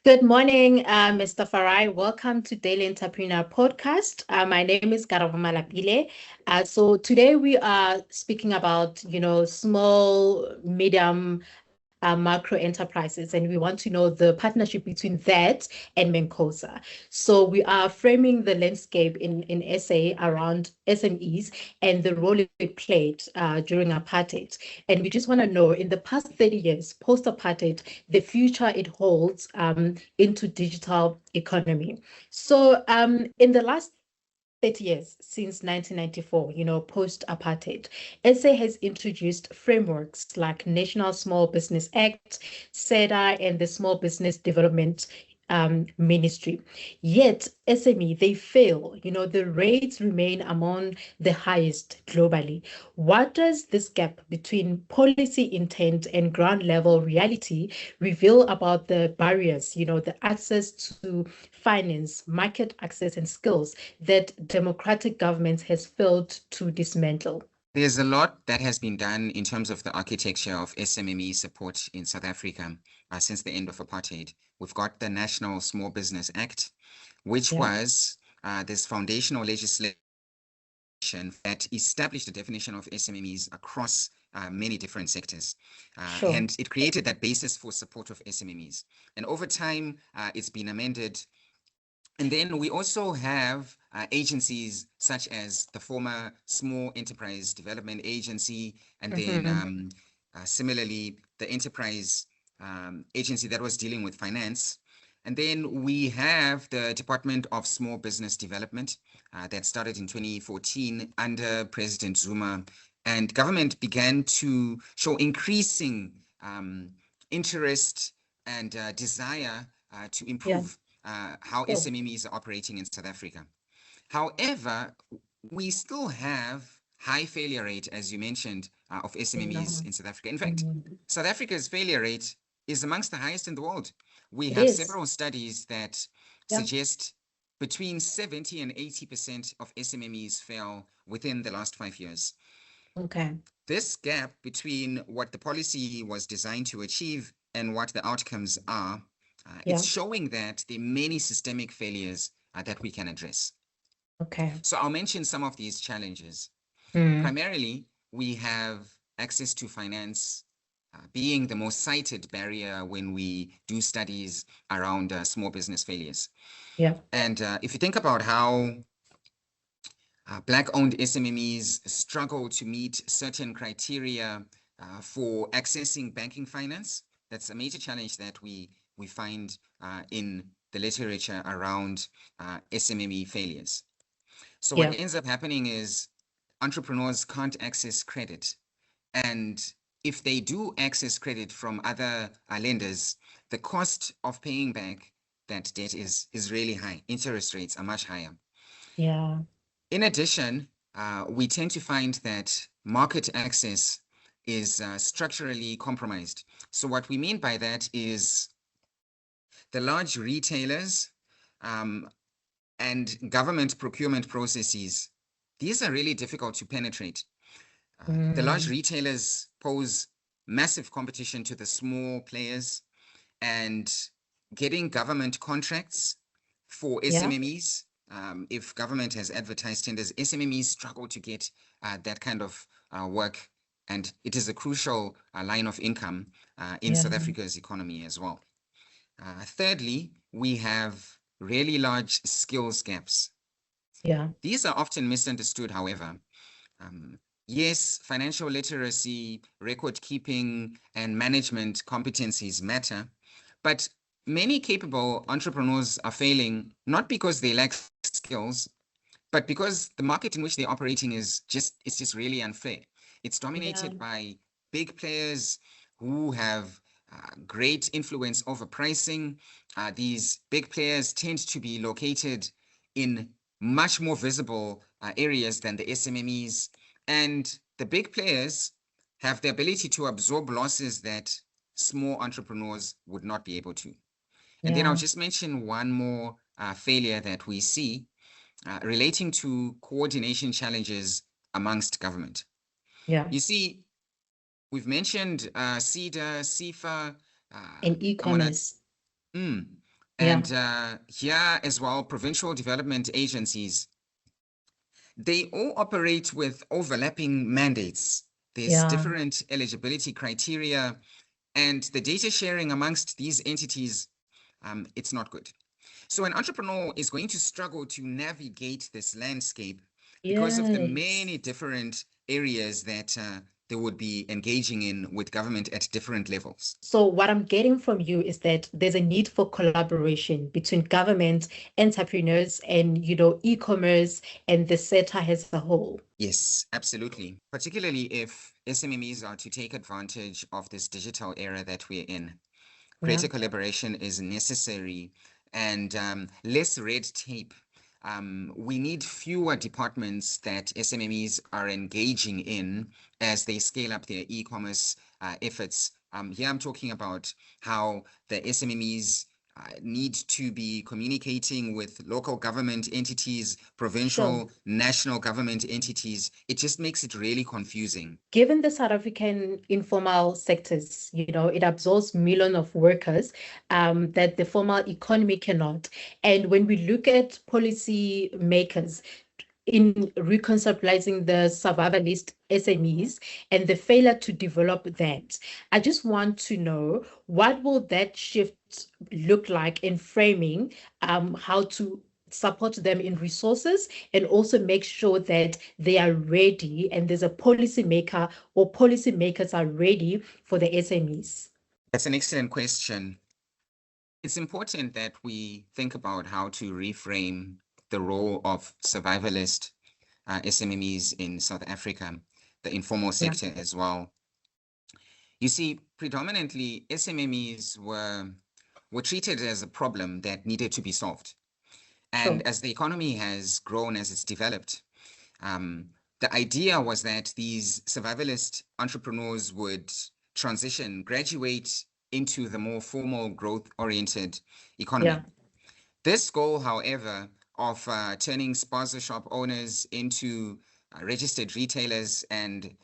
Good morning, Mr. Farai. Welcome to Daily Entrepreneur Podcast. My name is Karabo Malapile. So today we are speaking about, small, medium, macro enterprises, and we want to know the partnership between that and MANCOSA. So we are framing the landscape in SA around SMEs and the role it played during apartheid. And we just want to know, in the past 30 years, post-apartheid, the future it holds into digital economy. So in the last 30 years since 1994, post-apartheid, SA has introduced frameworks like National Small Business Act, SEDA, and the Small Business Development Ministry. Yet SME, they fail. The rates remain among the highest globally. What does this gap between policy intent and ground level reality reveal about the barriers, the access to finance, market access, and skills that democratic governments has failed to dismantle? There's a lot that has been done in terms of the architecture of SMME support in South Africa since the end of apartheid. We've got the National Small Business Act, which was this foundational legislation that established the definition of SMMEs across many different sectors. And it created that basis for support of SMMEs. And over time, it's been amended. And then we also have agencies such as the former Small Enterprise Development Agency, and then similarly, the Enterprise Agency that was dealing with finance. And then we have the Department of Small Business Development that started in 2014 under President Zuma. And government began to show increasing interest and desire to improve how SMMEs are operating in South Africa. However, we still have high failure rate, as you mentioned, of SMMEs in South Africa. In fact, South Africa's failure rate is amongst the highest in the world. We have several studies that suggest between 70 and 80% of SMMEs fail within the last 5 years. Okay. This gap between what the policy was designed to achieve and what the outcomes are, it's showing that there are many systemic failures that we can address. Okay. So I'll mention some of these challenges. Primarily, we have access to finance being the most cited barrier when we do studies around small business failures. And if you think about how Black-owned SMMEs struggle to meet certain criteria for accessing banking finance, that's a major challenge that we find in the literature around SMME failures. So what ends up happening is entrepreneurs can't access credit. And if they do access credit from other lenders, the cost of paying back that debt is really high. Interest rates are much higher. In addition, we tend to find that market access is structurally compromised. So what we mean by that is the large retailers and government procurement processes, these are really difficult to penetrate. The large retailers pose massive competition to the small players, and getting government contracts for SMMEs, if government has advertised tenders, SMMEs struggle to get that kind of work, and it is a crucial line of income in South Africa's economy as well. Thirdly, we have really large skills gaps. These are often misunderstood, however. Yes, financial literacy, record keeping, and management competencies matter, but many capable entrepreneurs are failing not because they lack skills, but because the market in which they're operating is just really unfair. It's dominated by big players who have great influence over pricing. These big players tend to be located in much more visible areas than the SMMEs. And the big players have the ability to absorb losses that small entrepreneurs would not be able to. And then I'll just mention one more failure that we see relating to coordination challenges amongst government. You see, we've mentioned SEDA, SEFA, and economies. And here as well, provincial development agencies, they all operate with overlapping mandates. There's different eligibility criteria, and the data sharing amongst these entities, it's not good. So an entrepreneur is going to struggle to navigate this landscape because of the many different areas that they would be engaging in with government at different levels. So what I'm getting from you is that there's a need for collaboration between government, entrepreneurs, and e-commerce and the sector as a whole. Yes, absolutely. Particularly if SMMEs are to take advantage of this digital era that we're in. Greater collaboration is necessary, and less red tape. We need fewer departments that SMMEs are engaging in as they scale up their e-commerce efforts. Here I'm talking about how the SMMEs need to be communicating with local government entities, provincial, national government entities. It just makes it really confusing. Given the South African informal sectors, it absorbs millions of workers that the formal economy cannot. And when we look at policy makers, in reconceptualizing the survivalist SMEs and the failure to develop that, I just want to know, what will that shift look like in framing how to support them in resources and also make sure that they are ready and there's a policymaker or policymakers are ready for the SMEs? That's an excellent question. It's important that we think about how to reframe the role of survivalist SMMEs in South Africa, the informal sector as well. You see, predominantly SMMEs were treated as a problem that needed to be solved. And as the economy has grown, as it's developed, the idea was that these survivalist entrepreneurs would transition, graduate into the more formal growth-oriented economy. This goal, however, of turning spaza shop owners into registered retailers and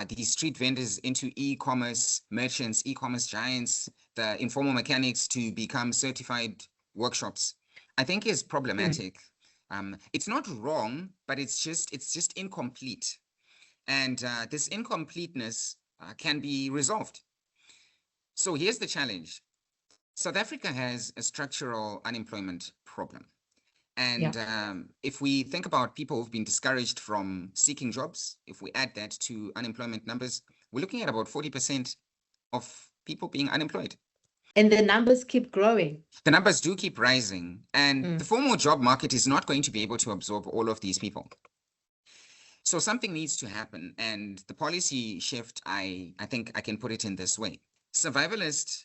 these street vendors into e-commerce merchants, e-commerce giants, the informal mechanics to become certified workshops, I think is problematic. It's not wrong, but it's just incomplete. And this incompleteness can be resolved. So here's the challenge. South Africa has a structural unemployment problem. And if we think about people who've been discouraged from seeking jobs, if we add that to unemployment numbers, we're looking at about 40% of people being unemployed. And the numbers keep growing. The numbers do keep rising. And the formal job market is not going to be able to absorb all of these people. So something needs to happen. And the policy shift, I think I can put it in this way. Survivalist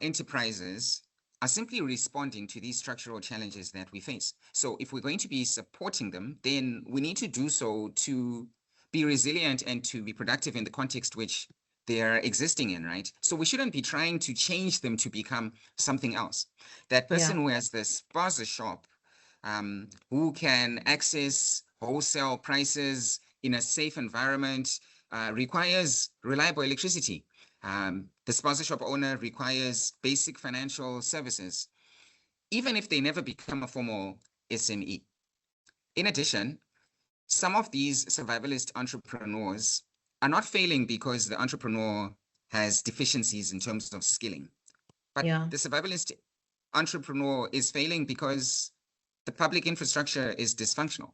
enterprises are simply responding to these structural challenges that we face. So if we're going to be supporting them, then we need to do so to be resilient and to be productive in the context which they're existing in, right? So we shouldn't be trying to change them to become something else. That person who has this spaza shop, who can access wholesale prices in a safe environment, requires reliable electricity. The spaza shop owner requires basic financial services, even if they never become a formal SME. In addition, some of these survivalist entrepreneurs are not failing because the entrepreneur has deficiencies in terms of skilling. But the survivalist entrepreneur is failing because the public infrastructure is dysfunctional.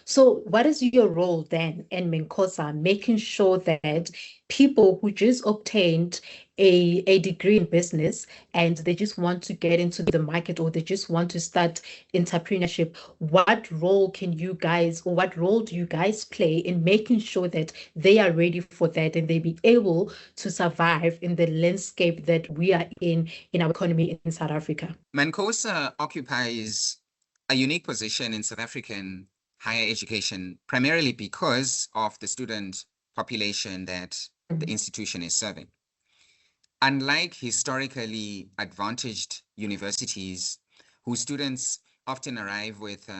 So what is your role then in MANCOSA, making sure that people who just obtained a degree in business and they just want to get into the market or they just want to start entrepreneurship, what role can you guys, or what role do you guys play in making sure that they are ready for that and they be able to survive in the landscape that we are in our economy in South Africa? MANCOSA occupies a unique position in South African higher education, primarily because of the student population that the institution is serving. Unlike historically advantaged universities, whose students often arrive with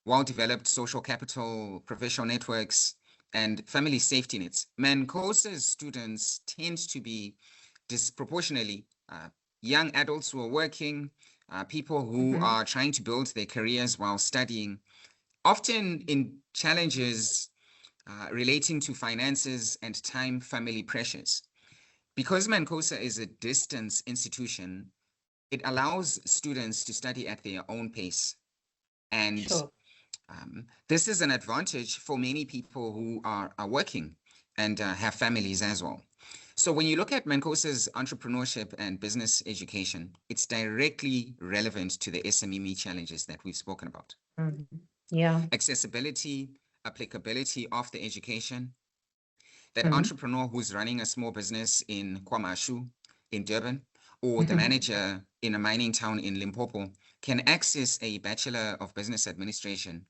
well-developed social capital, professional networks, and family safety nets, MANCOSA's students tend to be disproportionately young adults who are working, people who are trying to build their careers while studying, often in challenges relating to finances and time, family pressures. Because MANCOSA is a distance institution, it allows students to study at their own pace. And Sure. this is an advantage for many people who are working and have families as well. So when you look at MANCOSA's entrepreneurship and business education, it's directly relevant to the SMME challenges that we've spoken about. Yeah. Accessibility, applicability of the education. That entrepreneur who's running a small business in KwaMashu, in Durban, or the manager in a mining town in Limpopo can access a Bachelor of Business Administration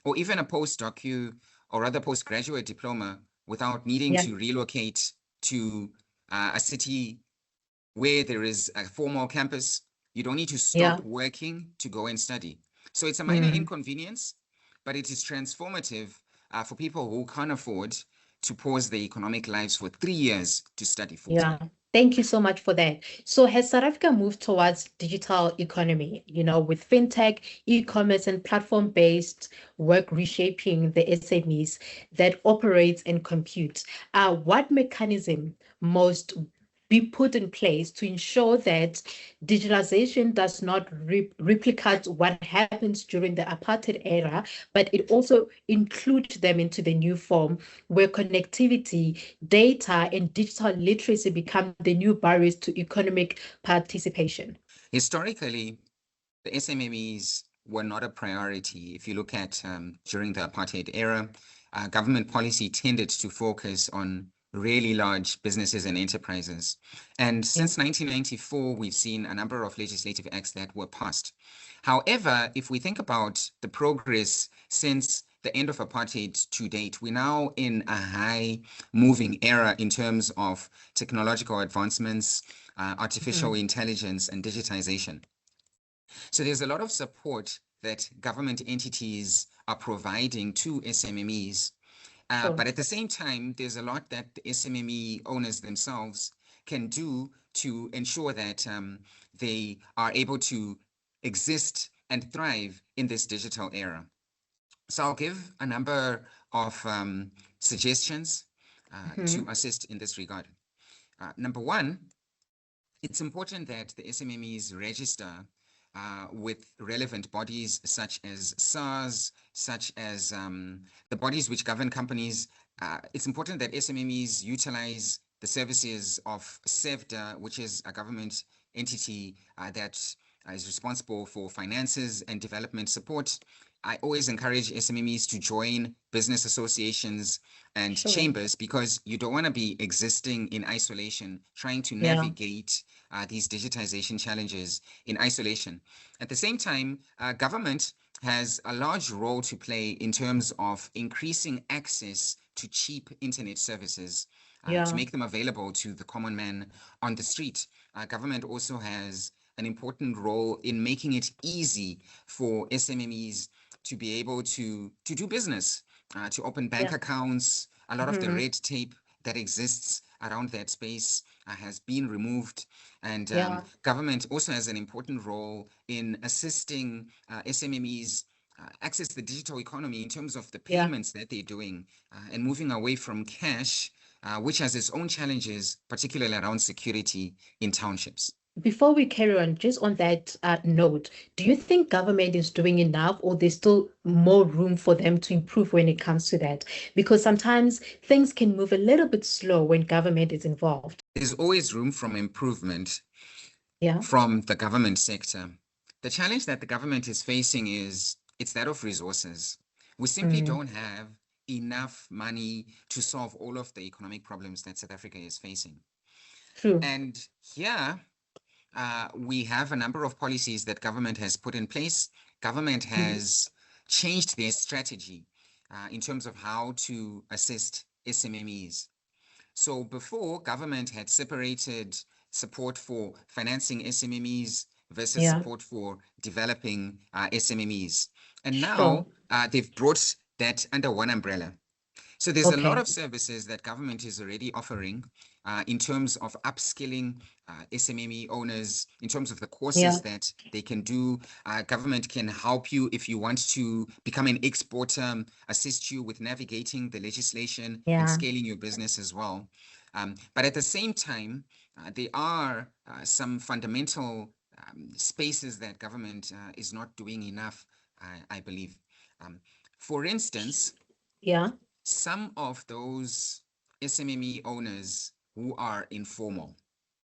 or even a postgraduate diploma without needing to relocate to a city where there is a formal campus. You don't need to stop working to go and study. So it's a minor inconvenience, but it is transformative for people who can't afford to pause their economic lives for 3 years to study full time. Yeah. Thank you so much for that. So has South Africa moved towards digital economy, with fintech, e-commerce, and platform-based work reshaping the SMEs that operates and compute? What mechanism must be put in place to ensure that digitalization does not replicate what happens during the apartheid era, but it also includes them into the new form where connectivity, data, and digital literacy become the new barriers to economic participation? Historically, the SMMEs were not a priority. If you look at during the apartheid era, government policy tended to focus on really large businesses and enterprises. And since 1994, we've seen a number of legislative acts that were passed. However, if we think about the progress since the end of apartheid to date, we're now in a high moving era in terms of technological advancements, artificial intelligence, and digitization. So there's a lot of support that government entities are providing to SMMEs. But at the same time, there's a lot that the SMME owners themselves can do to ensure that they are able to exist and thrive in this digital era. So I'll give a number of suggestions to assist in this regard. Number one, it's important that the SMMEs register with relevant bodies such as SARS, such as the bodies which govern companies. It's important that SMMEs utilize the services of SEVDA, which is a government entity that is responsible for finances and development support. I always encourage SMMEs to join business associations and chambers because you don't want to be existing in isolation, trying to navigate these digitization challenges in isolation. At the same time, government has a large role to play in terms of increasing access to cheap internet services to make them available to the common man on the street. Government also has an important role in making it easy for SMMEs to be able to do business, to open bank accounts. A lot of the red tape that exists around that space has been removed. And government also has an important role in assisting SMMEs access the digital economy in terms of the payments that they're doing and moving away from cash, which has its own challenges, particularly around security in townships. Before we carry on, just on that note, do you think government is doing enough or there's still more room for them to improve when it comes to that? Because sometimes things can move a little bit slow when government is involved. There's always room for improvement from the government sector. The challenge that the government is facing is it's that of resources. We simply don't have enough money to solve all of the economic problems that South Africa is facing. True. And here, we have a number of policies that government has put in place. Government has changed their strategy in terms of how to assist SMMEs. So before, government had separated support for financing SMMEs versus support for developing SMMEs. And now they've brought that under one umbrella. So there's a lot of services that government is already offering in terms of upskilling SMME owners, in terms of the courses Yeah. that they can do. Government can help you if you want to become an exporter, assist you with navigating the legislation and Yeah. scaling your business as well. But at the same time, there are some fundamental spaces that government is not doing enough, I believe. For instance, Yeah. some of those SMME owners who are informal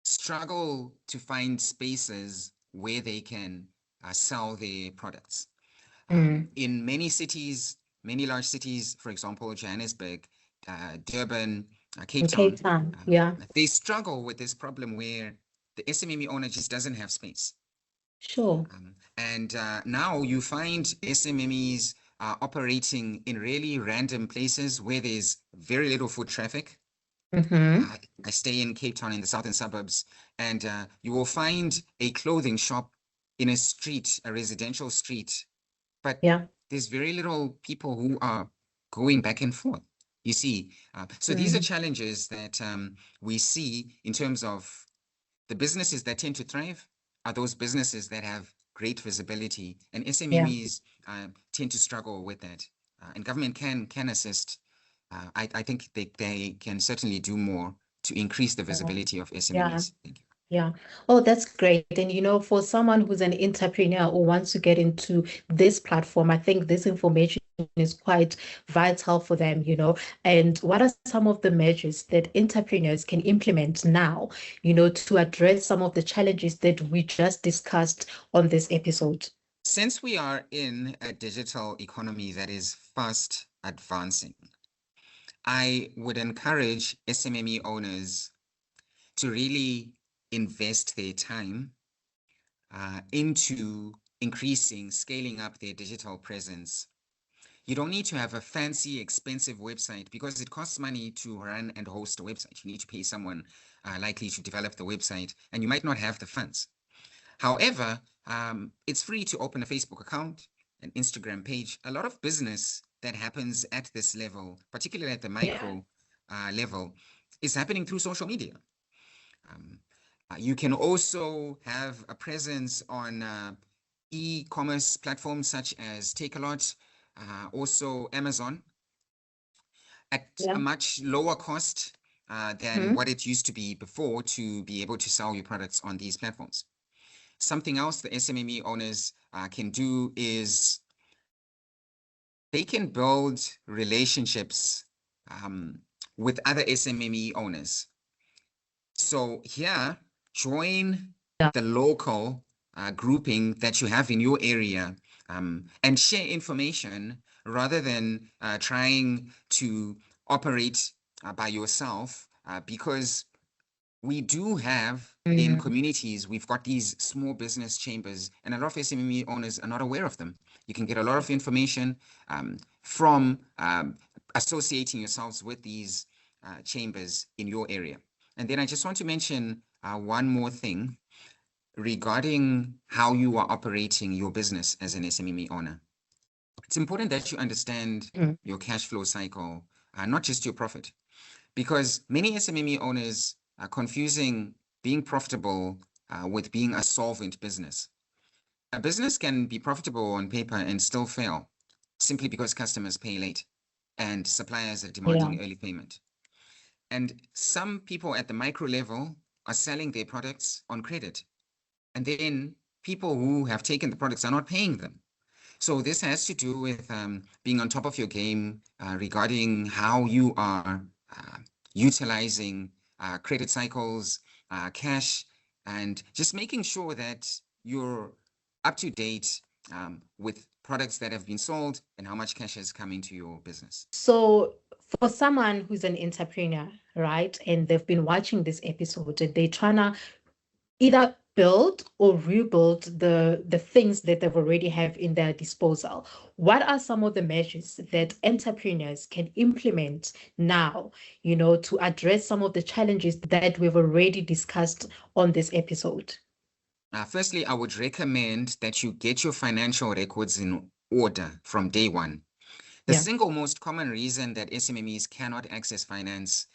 struggle to find spaces where they can sell their products. In many cities, many large cities, for example, Johannesburg, Durban, Cape In Cape Town, Town. Yeah. they struggle with this problem where the SMME owner just doesn't have space. Sure. And now you find SMMEs operating in really random places where there's very little foot traffic. I stay in Cape Town in the southern suburbs, and you will find a clothing shop in a street, a residential street, but Yeah. there's very little people who are going back and forth, you see. So these are challenges that we see in terms of the businesses that tend to thrive are those businesses that have great visibility, and SMMEs tend to struggle with that. And government can assist. I think they can certainly do more to increase the visibility of SMMEs. Thank you. Yeah. Oh, that's great. And for someone who's an entrepreneur or wants to get into this platform, I think this information is quite vital for them. And what are some of the measures that entrepreneurs can implement now, to address some of the challenges that we just discussed on this episode? Since we are in a digital economy that is fast advancing, I would encourage SMME owners to really invest their time into increasing, scaling up their digital presence. You don't need to have a fancy, expensive website because it costs money to run and host a website. You need to pay someone likely to develop the website, and you might not have the funds. However, it's free to open a Facebook account, an Instagram page. A lot of business that happens at this level, particularly at the micro level, is happening through social media. You can also have a presence on e-commerce platforms such as Takealot, also Amazon, at a much lower cost than what it used to be before to be able to sell your products on these platforms. Something else the SMME owners can do is they can build relationships with other SMME owners. So here, join the local grouping that you have in your area and share information rather than trying to operate by yourself, because we do have in communities, we've got these small business chambers, and a lot of SMME owners are not aware of them. You can get a lot of information from associating yourselves with these chambers in your area. And then I just want to mention one more thing regarding how you are operating your business as an SMME owner. It's important that you understand your cash flow cycle, not just your profit, because many SMME owners are confusing being profitable with being a solvent business. A business can be profitable on paper and still fail simply because customers pay late and suppliers are demanding early payment. And some people at the micro level are selling their products on credit. And then people who have taken the products are not paying them. So this has to do with being on top of your game regarding how you are utilizing credit cycles, cash, and just making sure that you're up to date with products that have been sold and how much cash has come into your business. So for someone who's an entrepreneur, right, and they've been watching this episode and they're trying to either build or rebuild the things that they've already have in their disposal, what are some of the measures that entrepreneurs can implement now, to address some of the challenges that we've already discussed on this episode? Firstly, I would recommend that you get your financial records in order from day one. The single most common reason that SMMEs cannot access finance,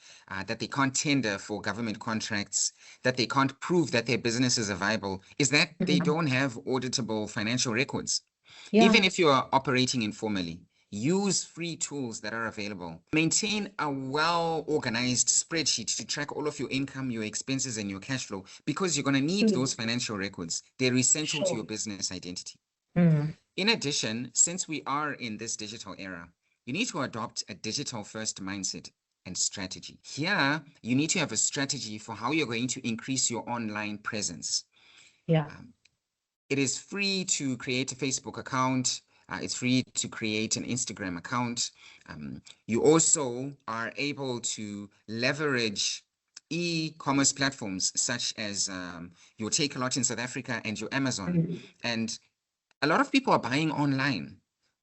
that they can't tender for government contracts, that they can't prove that their businesses are viable, is that they don't have auditable financial records. Even if you are operating informally, use free tools that are available. Maintain a well-organized spreadsheet to track all of your income, your expenses, and your cash flow, because you're going to need those financial records. They're essential to your business identity. In addition, since we are in this digital era, you need to adopt a digital-first mindset and strategy. Here, you need to have a strategy for how you're going to increase your online presence. It is free to create a Facebook account. It's free to create an Instagram account. You also are able to leverage e-commerce platforms such as your Takealot in South Africa and your Amazon. And a lot of people are buying online.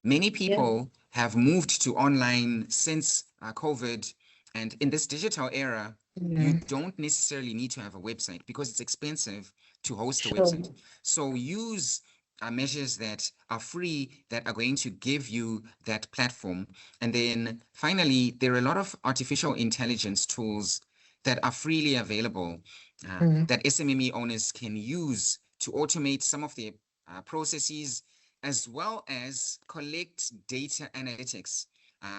Many people have moved to online since COVID. And in this digital era, you don't necessarily need to have a website because it's expensive to host a website. So use measures that are free, that are going to give you that platform. And then finally, there are a lot of artificial intelligence tools that are freely available that SMME owners can use to automate some of their processes, as well as collect data analytics,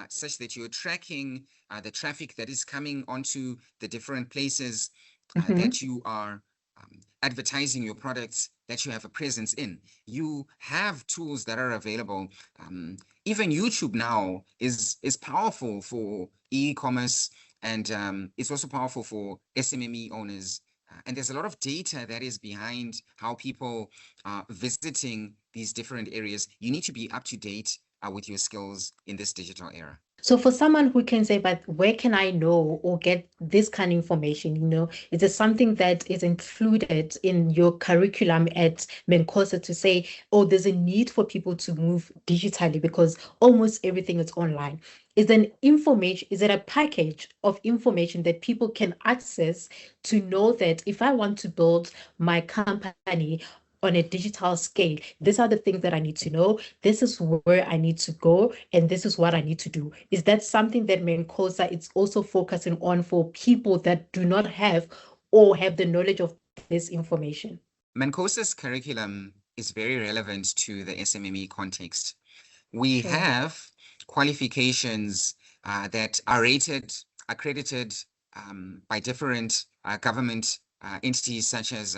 such that you're tracking the traffic that is coming onto the different places that you are advertising your products, that you have a presence in. You have tools that are available. Even YouTube now is powerful for e-commerce, and it's also powerful for SMME owners. And there's a lot of data that is behind how people are visiting these different areas. You need to be up to date with your skills in this digital era. So for someone who can say, but where can I know or get this kind of information? Is it something that is included in your curriculum at MANCOSA to say, oh, there's a need for people to move digitally because almost everything is online? Is it a package of information that people can access to know that if I want to build my company on a digital scale, these are the things that I need to know. This is where I need to go, and this is what I need to do. Is that something that MANCOSA is also focusing on for people that do not have or have the knowledge of this information? MANCOSA's curriculum is very relevant to the SMME context. We have qualifications that are accredited by different government entities such as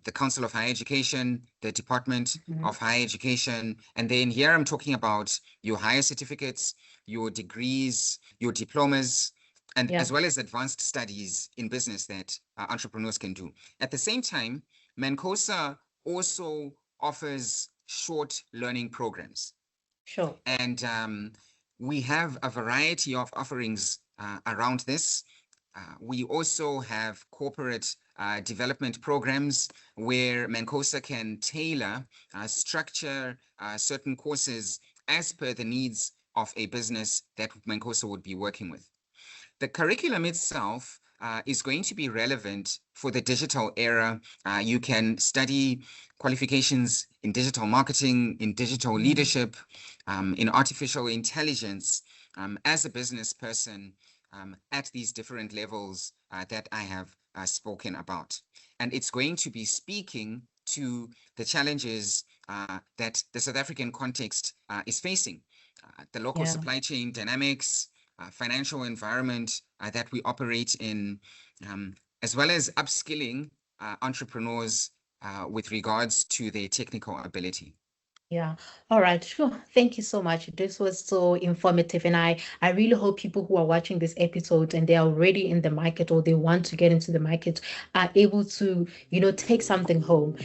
the Council of Higher Education, the Department of Higher Education. And then here I'm talking about your higher certificates, your degrees, your diplomas, and as well as advanced studies in business that entrepreneurs can do. At the same time, MANCOSA also offers short learning programs. And we have a variety of offerings around this. We also have corporate development programs where MANCOSA can tailor, structure certain courses as per the needs of a business that MANCOSA would be working with. The curriculum itself is going to be relevant for the digital era. You can study qualifications in digital marketing, in digital leadership, in artificial intelligence, as a business person at these different levels that I have spoken about. And it's going to be speaking to the challenges that the South African context is facing. The local supply chain dynamics, financial environment that we operate in, as well as upskilling entrepreneurs with regards to their technical ability. Yeah. All right. Sure. Thank you so much. This was so informative. And I really hope people who are watching this episode and they are already in the market or they want to get into the market are able to, take something home,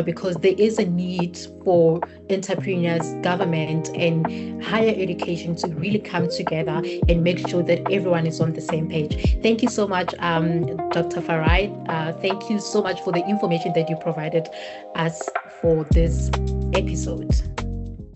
because there is a need for entrepreneurs, government, and higher education to really come together and make sure that everyone is on the same page. Thank you so much, Dr. Farai. Thank you so much for the information that you provided us for this episode.